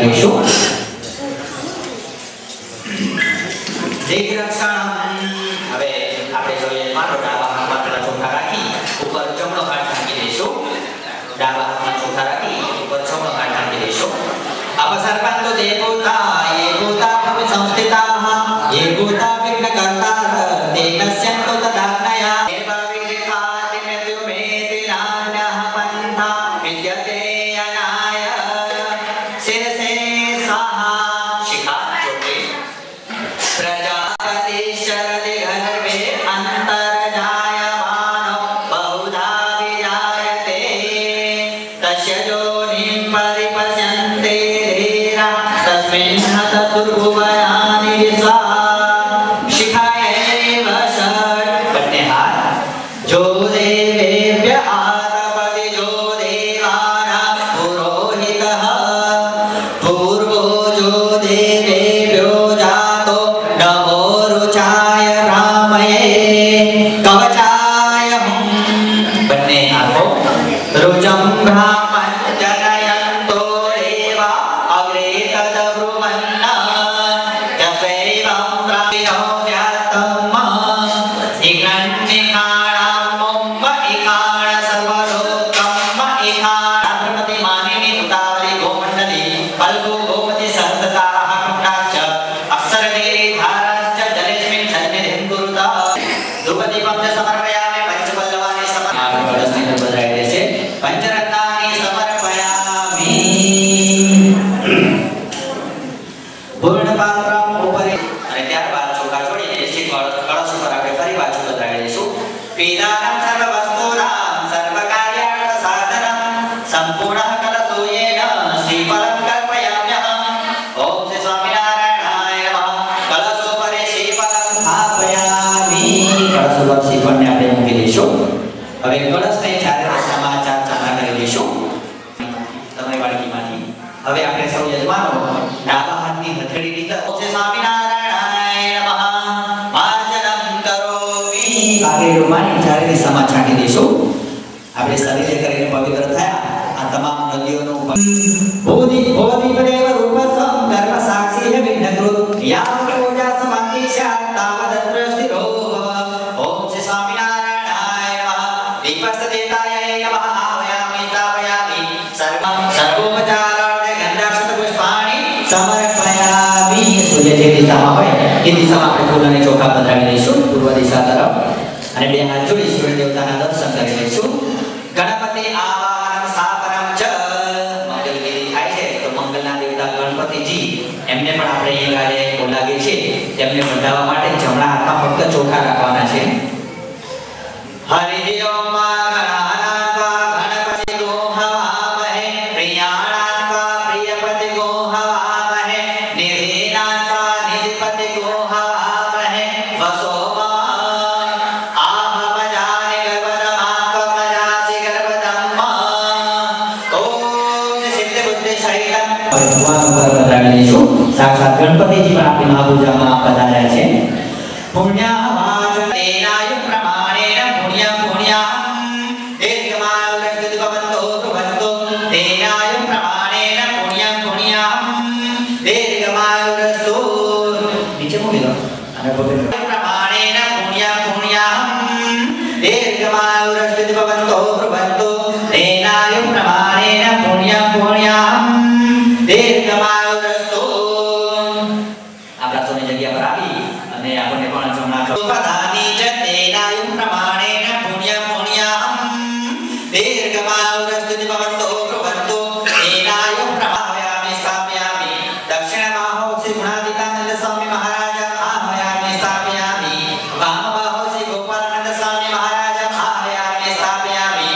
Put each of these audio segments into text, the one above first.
દઈશું. દિગ્રક્ષણ હવે આપણે જોઈએ મારો ડાબા હાથમાં થોડા ચોખા રાખી ઉપર જમણો હાથ ઢાંકી દઈશું. ડાબા હાથમાં ચોખા રાખી ઉપર જમણો હાથ ઢાંકી દઈશું. અવસર્પંતો દેવતા ये भूता भव संस्थिताः ये भूता विघ्न कर्ता तेनस्यन्तो तदाज्ञया एवा विघ्नाति मृत्युमेति नान्यः पन्था विद्यते अनाय शिरसे स्वाहा शिखा चोटे प्रजापति शरदि गर्भे अंतर्जायमानो बहुधा विजायते तस्य योनिं परिपश्यन्ते धीरा तस्मिन् हततुर्भुवनानि विश्वा शिखायैव षट् बन्ने हाथ जो देवेभ्य आरभते जो देवानां पुरोहितः पूर्वो जो देवेभ्यो जातो नमो रुचाय रामये कवचाय बन्ने हाथों रुजं ब्राह्मण जनयन्तो देवा अग्रे तदब्रुवन्न यस्यैवं प्राप्यो व्यातम् इग्नन्निकाणां मुम्ब इकाण सर्वलोकम् इकाण प्रमति मानिनी उतावली गोमण्डली पल्गो गोमति सहस्रतारः कुण्डाश्च अप्सरदेवी धाराश्च जलेस्मिन् सन्निधिं कुरुता धूपदीपं च समर्पयामि पञ्चपल्लवानि समर्पयामि पंचरत्नानि समर्पयामि पूर्ण पात्रम उपरि અને ત્યારબાદ ચોખા છોડીને શીખળ કળશ ઉપર આપણે ફરી પાછું બદલાવી દઈશું. પીદાનમ સર્વ વસ્તુનામ સર્વ કાર્યાર્થ સાધનમ સંપૂર્ણ કલશો યેન શ્રીફલમ કલ્પયામ્યહમ ઓમ શ્રી સ્વામિનારાયણાય નમઃ. કલશો પર શ્રીફલમ સ્થાપયામિ. કળશ ઉપર શ્રીફળને આપણે મૂકી દઈશું. હવે કળશને ચારે દિશામાં ચાર ચાંદા કરી દઈશું તમારી વાડકીમાંથી. હવે આપણે સૌ યજમાનો ડાબા હાથની હથેળીની તરફ ઓમ શ્રી સ્વામિનારાયણાય નમઃ માર્જનમ કરોમિ. આગે રૂમાની ચારે દિશામાં છાંટી દઈશું. આપણે શરીરે કરીને પવિત્ર થયા આ તમામ નદીઓનું બોધિ બોધિપદેવ રૂપસમ ધર્મ સાક્ષી હે વિઘ્નકૃત યામ પૂજા સમાધિશા તાવદત્ર સ્થિરો ઓમ શ્રી સ્વામિનારાયણાય નમઃ. દીપસ્તદેતાય નમઃ આહ્વયામિ સ્થાપયામિ સર્વમ સર્વોપચારાર્થે ગંધાક્ષત પુષ્પાણિ સમર્પયામિ. સૂર્ય જે દિશામાં હોય એ દિશામાં આપણે ફૂલ અને ચોખા પધરાવી દઈશું પૂર્વ દિશા તરફ અને બે હાથ જોડી સૂર્ય દેવતાના દર્શન કરી લઈશું. ગણપતિ આવાહનમ સ્થાપનમ ચ મંગલ વિધિ થાય છે તો મંગલના દેવતા ગણપતિજી એમને પણ આપણે અહીંયા ગાલે બોલાવીએ છીએ. તેમને બંધાવવા માટે જમણા હાથમાં ફક્ત ચોખા રાખવાના છે. હરિ ઓમ ગણાનાત્વા ગણપતિ ગો હવામહે પ્રિયાણાત્વા પ્રિયપતિ ગો હવામહે નિધિનાત્વા નિધિપતિ ગો હવામહે વસોમાં આહવજાનિ ગર્ભદમાત્વમજાસી ગર્ભદમ્મા ઓમ સિદ્ધ બુદ્ધિ શૈલમ. ભગવાન ઉપર બતાવી દઈશું. સાક્ષાત ગણપતિજી પણ આપણી મહાપૂજામાં પધાર્યા છે. પુણ્યવાચ તેનાય પ્રમાણેન પુણ્યમ પુણ્યમ દીર્ઘમાયુરસ્તુ ભવન્તો ભવન્તો તેનાય પ્રમાણેન પુણ્યમ પુણ્યમ દીર્ઘમાયુરસ્તુ. નીચે મૂકી દો અને પકડી પ્રમાણેન પુણ્યમ પુણ્યમ દીર્ઘમાયુરસ્તુ ભવન્તો ભવન્તો તેનાય પ્રમાણેન પુણ્યમ પુણ્યમ દીર્ઘમાયુરસ્તુ. આપણા સોની જગ્યા પર આવી અને આપણને પણ જમણા પદાની ચ તેનાયુ પ્રમાણેન પુણ્યમ પુણ્યમ દીર્ઘમાયુરસ્તુ ભવન્તો ભવન્તો તેનાયુ પ્રમાણયામિ સ્થાપયામિ. દક્ષિણબાહો શ્રી ગુણાતીતાનંદ સ્વામી મહારાજ આહ્વયામિ સ્થાપયામિ. વામબાહો શ્રી ગોપાલાનંદ સ્વામી મહારાજ આહ્વયામિ સ્થાપયામિ.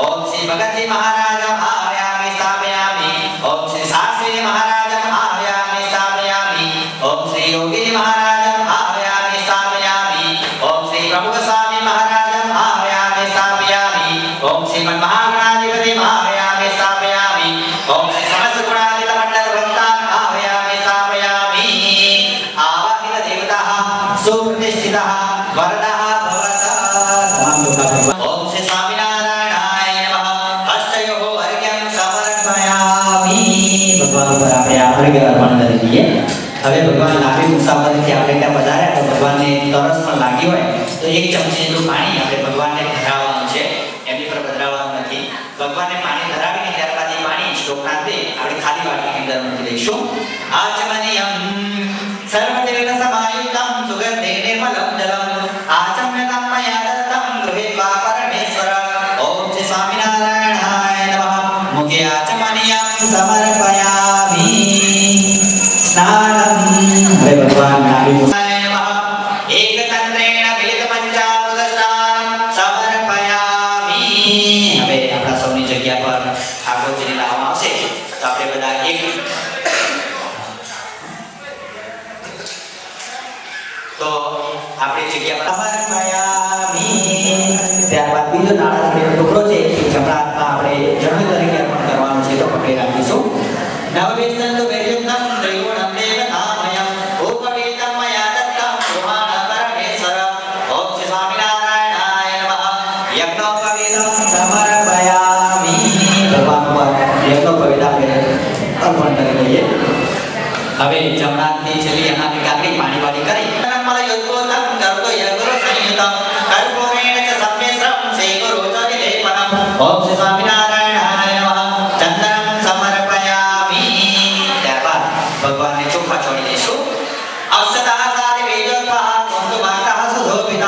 ઓમ શ્રી ભગતજી મહારાજ આહ્વયામિ સ્થાપયામિ. ઓમ શ્રી શાસ્ત્રી મહારાજ આહ્વયામિ સ્થાપયામિ. ઓમ શ્રી યોગી મહારાજ આહ્વયામિ સ્થાપયામિ. ઓમ શ્રી પ્રમુખ સ્વામી મહારાજ આહ્વયામિ સ્થાપયામિ. ઓમ શ્રીમદ મહાગણાધિપતિ આહ્વયામિ સ્થાપયામિ. ઓમ શ્રી સમસ્ત ગુણાતીત મંડળ ભક્તાન આહ્વયામિ સ્થાપયામિ. આવાહિત દેવતાઃ સુપ્રતિષ્ઠિતઃ વરદઃ ભવત. ઓમ શ્રી સ્વામિનારાયણાય નમઃ. હસ્તયોઃ અર્ઘ્યં સમર્પયામિ. ભગવાન ઉપર આપણે આપણે અર્પણ કરી દઈએ. હવે ભગવાન લાંબી મુસાફરીથી આપણે ત્યાં પધાર્યા તો ભગવાનને તરસ પણ લાગી હોય તો એક ચમચી જેટલું પાણી આપણે ભગવાનને ધરાવવાનું છે, એમની પર પધરાવવાનું નથી. ભગવાનને પાણી ધરાવીને ત્યારબાદ એ પાણી શ્લોકનાથે આપણે ખાલી વાટકીની અંદર મૂકી દઈશું. આચમનીયમ સર્વદેવ સમાયુક્તમ સુગંધે નિર્મલમ જલમ આચમ્યતમ મયા દત્તમ ગૃહીત્વા પરમેશ્વર ઓમ શ્રી સ્વામિનારાયણાય નમઃ. મુખે આચમનીયમ સમર્પયામિ સ્નાનમ. હવે ભગવાન નાભિ એકતંત્રેણ મિલિત પંચામૃત સ્નાનમ સમર્પયામિ. હવે આપણા સૌની જગ્યા પર ઠાકોરજીને લાવવામાં આવશે તો આપણે બધા એક તો આપણી જગ્યા પર સમર્પયામિ. ત્યારબાદ બીજો નાળાનો ટુકડો છે એ જમણા હાથમાં આપણે જમણી તરીકે અર્પણ કરવાનું છે તો પકડી રાખીશું. નવવેસ્તંતુ વેદ્યુક્તમ ત્રિગુણમ દેવનામયમ ઉપવીતમ મયા દત્તમ ગૃહાણ પરમેશ્વર ઓમ શ્રી સ્વામિનારાયણાય નમઃ. યજ્ઞોપવીતમ સમર્પયામિ. ભગવાન પર યજ્ઞોપવીત આપણે અર્પણ કરી દઈએ. હવે જમણાથી છેલ્લી એનાથી કાકડી પાણીવાળી કરી નમઃ યોગોતમ કરતો યગુર સંયુતમ કર્પૂરેણ ચ સમ્મિશ્રમ સે ગુરુ ચરિલેપનમ ઓમ શ્રી સ્વામિનારાયણાય નમઃ. ચંદનમ સમર્પયામિ. ત્યારબાદ ભગવાનને ચોખા ચોળી દઈશું. અક્ષતા સારી વેદોપા કુંકુમંતઃ સુશોભિતઃ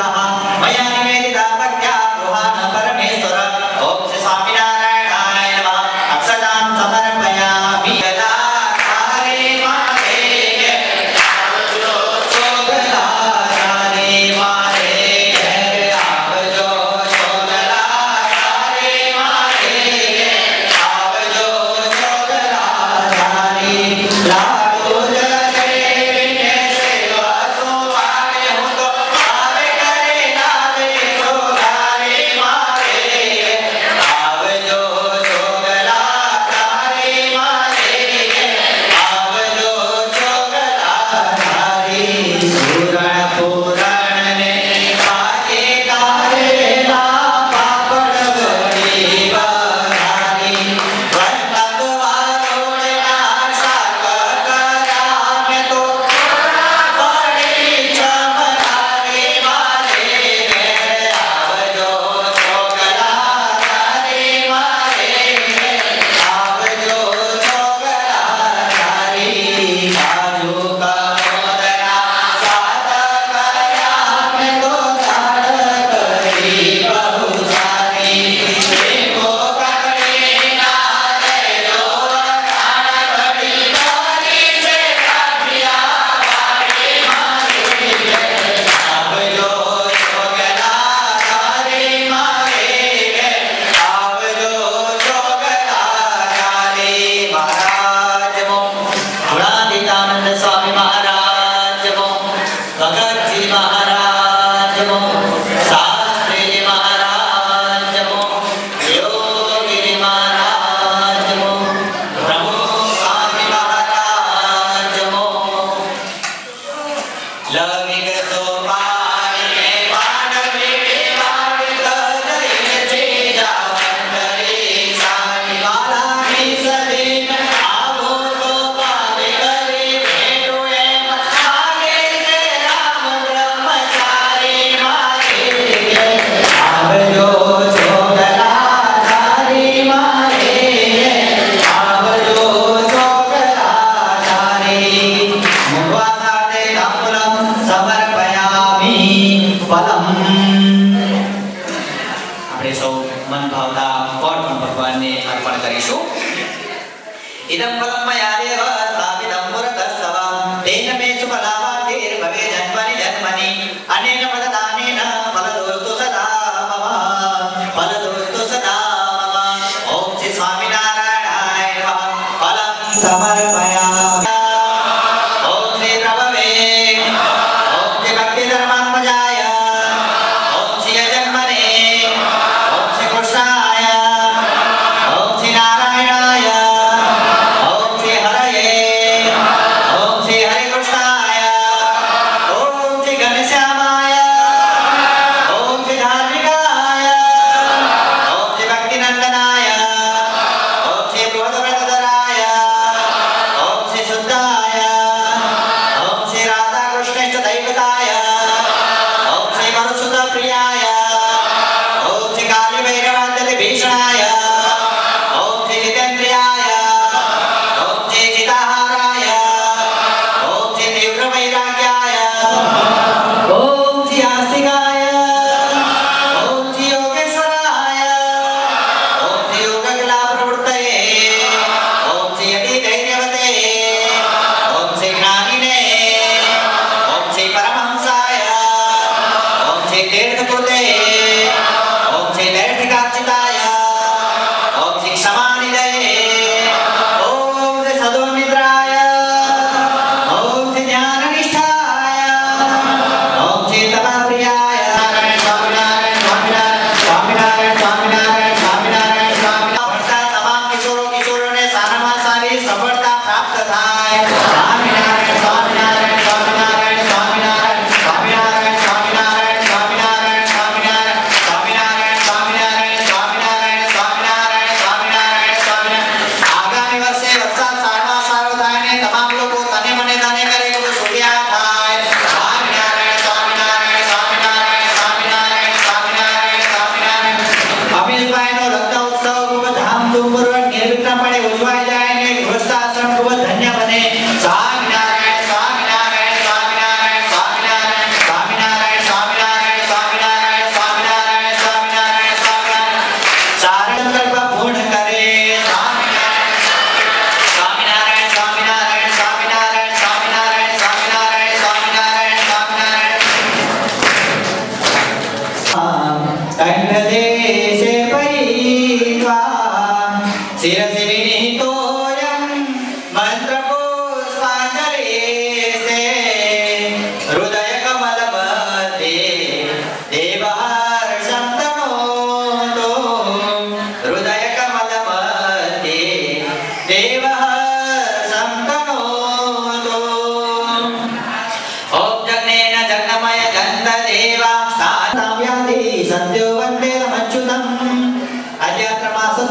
મયા નિવેદિતા પત્યા ગૃહાણ પરમેશ્વર ઓમ શ્રી સ્વામિનારાયણાય નમઃ. અક્ષતાં સમર્પયામિ. સમર્પયામિ.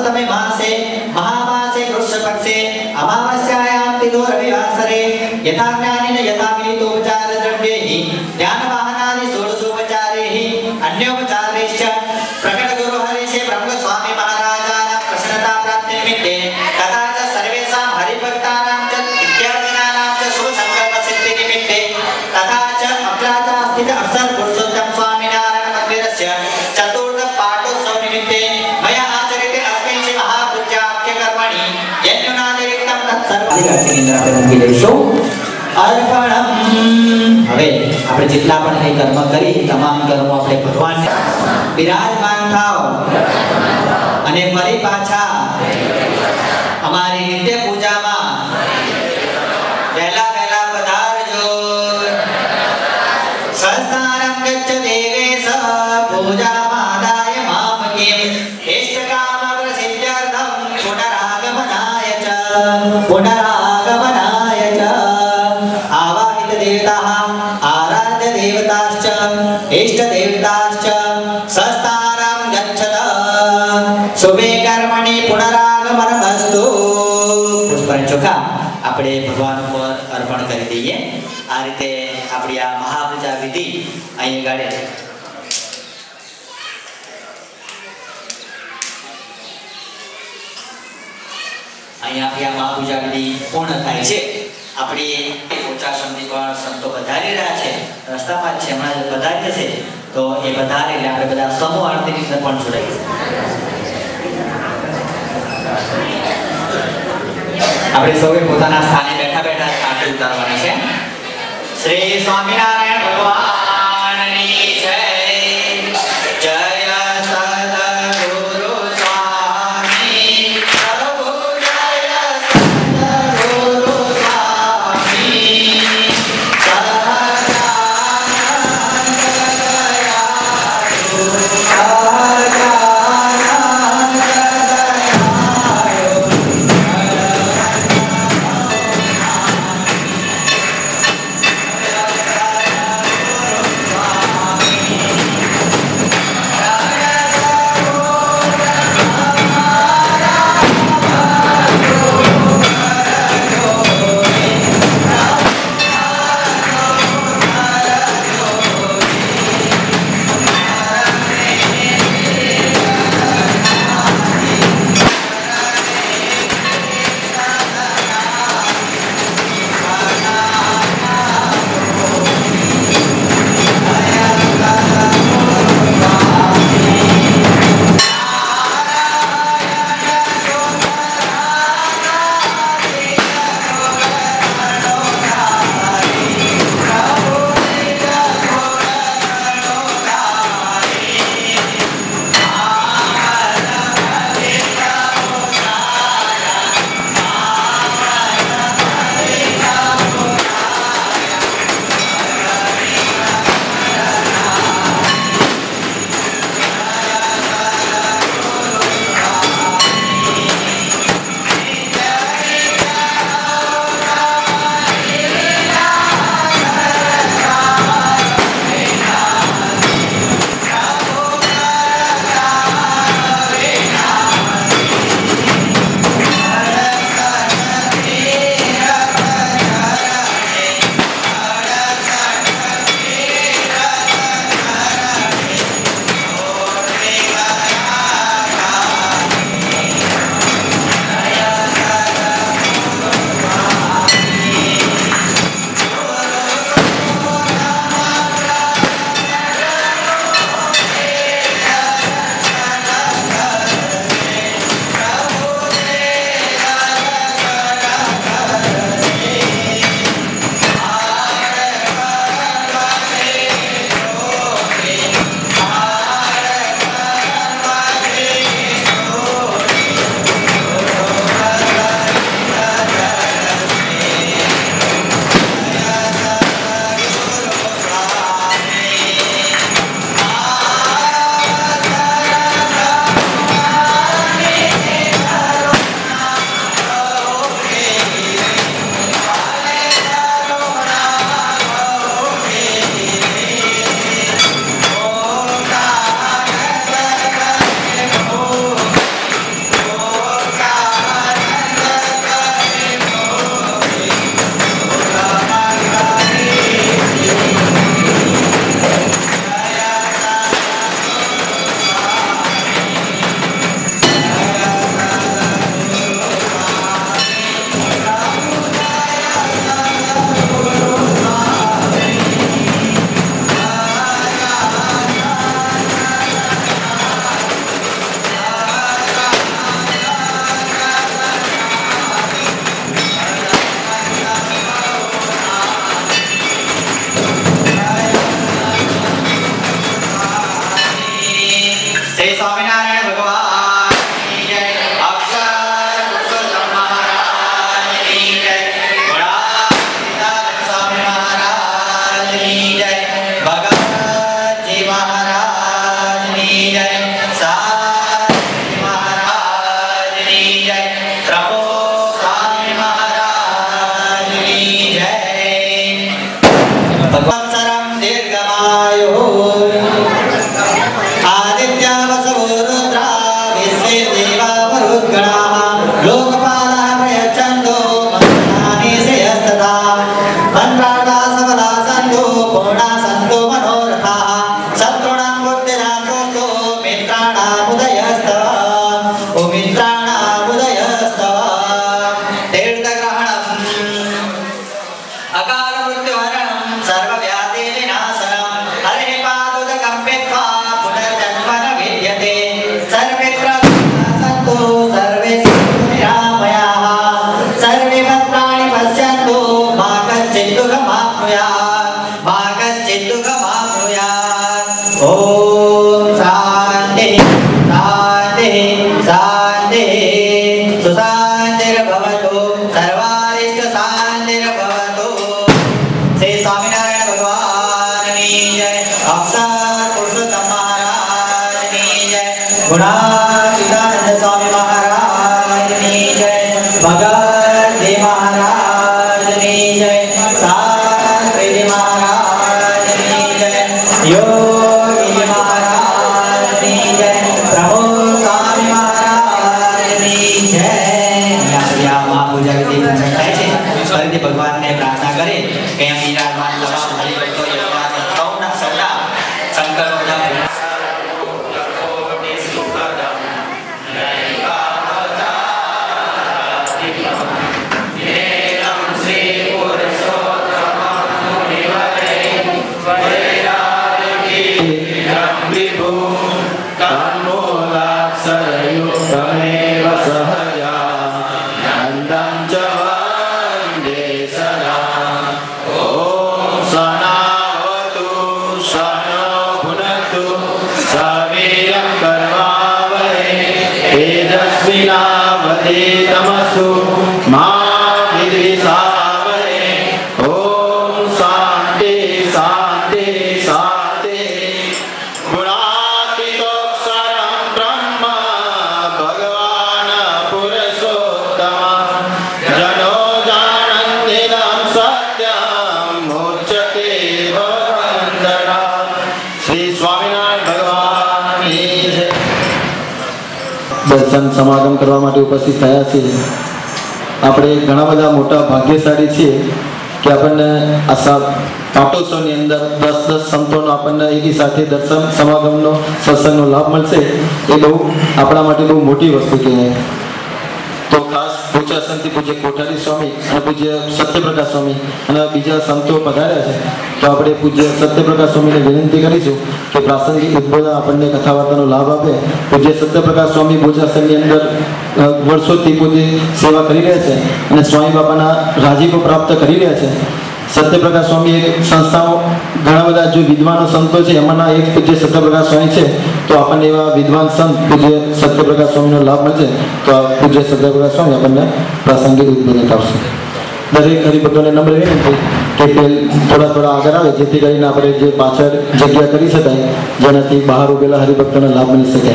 प्रथमे मासे महामासे कृष्णपक्षे अमावास्यायां तिथो रविवासरे यथा ज्ञानेन यथा विहितोपचार द्रव्यैः ज्ञानवाहनादि षोडशोपचारैः अन्योपचारैश्च प्रकट गुरु हरिषे ब्रह्म स्वामी महाराजानां प्रसन्नता प्राप्ति निमित्ते तथा च सर्वेषां हरिभक्तानां च इत्यादीनां च शुभ संकल्प सिद्धि निमित्ते तथा च अक्लाचा स्थित अक्षर पुरुषोत्तम स्वामीनारायण मंदिरस्य चतुर्थ पाठोत्सव निमित्ते मया आचरिते अस्मिन् श्री महापूज्याख्य कर्मणि यन्नुनादिरिक्तं तत्सर्वं अर्पणम। હવે આપણે જેટલા પણ એ કર્મ કરી તમામ કર્મો આપણે ભગવાનને બિરાજમાન થાઓ અને ફરી પાછા અમારી નિત્ય પૂજામાં વહેલા વહેલા પધારજો। સંસ્થાનમ ગચ્છ દેવેશ પૂજામાદાય મામકીમ ઇષ્ટકામ સિદ્ધ્યર્થમ પુનરાગમનાય ચ પુનરાગમનાય च आवाहित देवताः आराध्य देवताश्च इष्ट देवताश्च संस्थानं गच्छत शुभे कर्मणि पुनरागमनमस्तु। પુષ્પને ચોખા આપણે ભગવાન ઉપર અર્પણ કરી દઈએ। આ રીતે આપણી આ મહાપૂજા વિધિ અહીં ગાડે અહીં આપણી આ મહાપૂજા વિધિ પૂર્ણ થાય છે। આપણી પૂજા સમિતિ પણ સંતો પધારી રહ્યા છે, રસ્તામાં જ છે, હમણાં જ પધારી છે, તો એ પધારે એટલે આપણે બધા સમૂહ આરતીની અંદર પણ જોડાઈશું। આપણે સૌએ પોતાના સ્થાને બેઠા બેઠા આરતી ઉતારવાની છે। શ્રી સ્વામિનારાયણ ભગવાનની જય। જય સદગુરુ સ્વામી પ્રભુ, જય સદગુરુ સ્વામી સહજાનંદ भगवत्सरं दीर्घमायुः आदित्यावसवो रुद्रा विश्वे देवा मरुद्गणाः लोकपालः प्रयच्छन्तो मन्त्राणि श्रेयस्तथा मन्त्राणा सबला सन्तो पूर्णा सन्तो मनोरथाः शत्रूणां बुद्धिनाशोऽस्तु मित्राणामुदयस्तव ओ मित्राणामुदयस्तव तीर्थग्रहणम् अकाल मृत्युहरणं सर्वव्याधिविनाशनं हरिः पादोदकं पीत्वा पुनर्जन्म न विद्यते सर्वे सन्तु सर्वे निरामयाः सर्वे भद्राणि पश्यन्तु मा कश्चित् दुःखमाप्नुयात् मा कश्चित् दुःखमाप्नुयात् ॐ शान्तिः शान्तिः शान्तिः सुशान्तिर्भवतु सर्वारिष्टशान्तिर्भवतु श्री स्वामीनारायण भगवान की जय अक्षर पुरुषोत्तम महाराज की जय गुणातीतानंद स्वामी महाराज की जय भगत जी महाराज की जय शास्त्री जी महाराज की जय योगी जी महाराज की जय प्रभु स्वामी महाराज की जय महापूजा विधि થાય છે ફરીથી ભગવાનને પ્રાર્થના કરે કે આ વિરાજમાન તમામ હરિભક્તો યજમાન સૌના શંકર પૂજા तमसु मा विद्विषावहे ओम शांति शांति शांति गुणातीतोऽक्षरं ब्रह्म भगवान् पुरुषोत्तम जनो जानन्तीदं सत्यम् उच्यते भगवन्दना श्री स्वामीनारायण भगवान की जय। दर्शन समागम करवा માટે ઉપસ્થિત થયા છે આપણે ઘણા બધા મોટા ભાગ્યશાળી છીએ કે આપણને આ પાટોત્સવની અંદર 10 સંતોનો આપણને એકી સાથે દર્શન સમાગમનો સત્સંગનો લાભ મળશે એ બહુ આપણા માટે બહુ મોટી વસ્તુ કહેવાય તો ખાસ પૂજ્ય સંતિ પૂજ્ય કોઠારી સ્વામી અને પૂજ્ય સત્યપ્રકાશ સ્વામી અને બીજા સંતો પધાર્યા છે તો આપણે પૂજ્ય સત્યપ્રકાશ સ્વામીને વિનંતી કરીશું કે પ્રાસંગિક ઉદ્બોધન આપણને કથા વાર્તાનો લાભ આપે પૂજ્ય સત્યપ્રકાશ સ્વામી ભોજાસનની અંદર વર્ષોથી પોતે સેવા કરી રહ્યા છે અને સ્વામી બાપાના રાજીપો પ્રાપ્ત કરી રહ્યા છે સત્યપ્રકાશ સ્વામી એક સંસ્થાઓ ઘણા બધા જો વિદ્વાનો સંતો છે એમાંના એક પૂજ્ય સત્યપ્રકાશ સ્વામી છે તો આપણને એવા વિદ્વાન સંત પૂજ્ય સત્યપ્રકાશ સ્વામીનો લાભ મળશે તો આ પૂજ્ય સત્યપ્રકાશ સ્વામી આપણને પ્રાસંગિક ઉદ્બોધન કરશે દરેક હરિભક્તોને નમ્ર વિનંતી કે થોડા આગળ આવે જેથી કરીને આપણે જે પાછળ જગ્યા કરી શકાય જેનાથી બહાર ઉભેલા હરિભક્તોને લાભ મળી શકે।